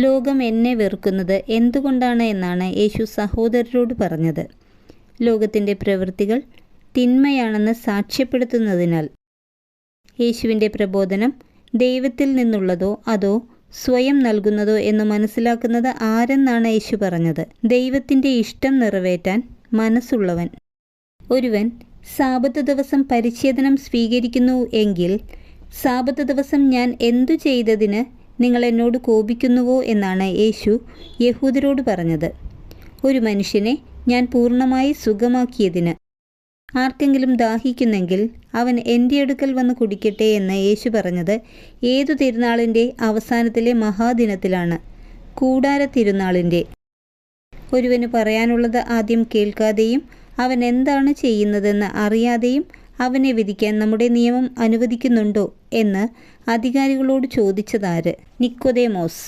ലോകം എന്നെ വെറുക്കുന്നത് എന്തുകൊണ്ടാണ് എന്നാണ് യേശു സഹോദരരോട് പറഞ്ഞത്. ലോകത്തിൻ്റെ പ്രവൃത്തികൾ തിന്മയാണെന്ന് സാക്ഷ്യപ്പെടുത്തുന്നതിനാൽ. യേശുവിൻ്റെ പ്രബോധനം ദൈവത്തിൽ നിന്നുള്ളതോ അതോ സ്വയം നൽകുന്നതോ എന്ന് മനസ്സിലാക്കുന്നത് ആരെന്നാണ് യേശു പറഞ്ഞത്? ദൈവത്തിൻ്റെ ഇഷ്ടം നിറവേറ്റാൻ മനസ്സുള്ളവൻ. ഒരുവൻ സാബത്ത് ദിവസം പരിച്ഛേദനം സ്വീകരിക്കുന്നു എങ്കിൽ, സാബത്ത് ദിവസം ഞാൻ എന്തു ചെയ്തതിന് നിങ്ങൾ എന്നോട് കോപിക്കുന്നുവോ എന്നാണ് യേശു യഹൂദരോട് പറഞ്ഞത്. ഒരു മനുഷ്യനെ ഞാൻ പൂർണ്ണമായി സുഖമാക്കിയതിന്. ആർക്കെങ്കിലും ദാഹിക്കുന്നെങ്കിൽ അവൻ എൻ്റെ അടുക്കൽ വന്ന് കുടിക്കട്ടെ എന്ന് യേശു പറഞ്ഞത് ഏതു തിരുനാളിൻ്റെ അവസാനത്തിലെ മഹാദിനത്തിലാണ്? കൂടാര തിരുനാളിൻ്റെ. ഒരുവന് പറയാനുള്ളത് ആദ്യം കേൾക്കാതെയും അവൻ എന്താണ് ചെയ്യുന്നതെന്ന് അറിയാതെയും അവനെ വിധിക്കാൻ നമ്മുടെ നിയമം അനുവദിക്കുന്നുണ്ടോ എന്ന് അധികാരികളോട് ചോദിച്ചതാര്? നിക്കോദേമോസ്.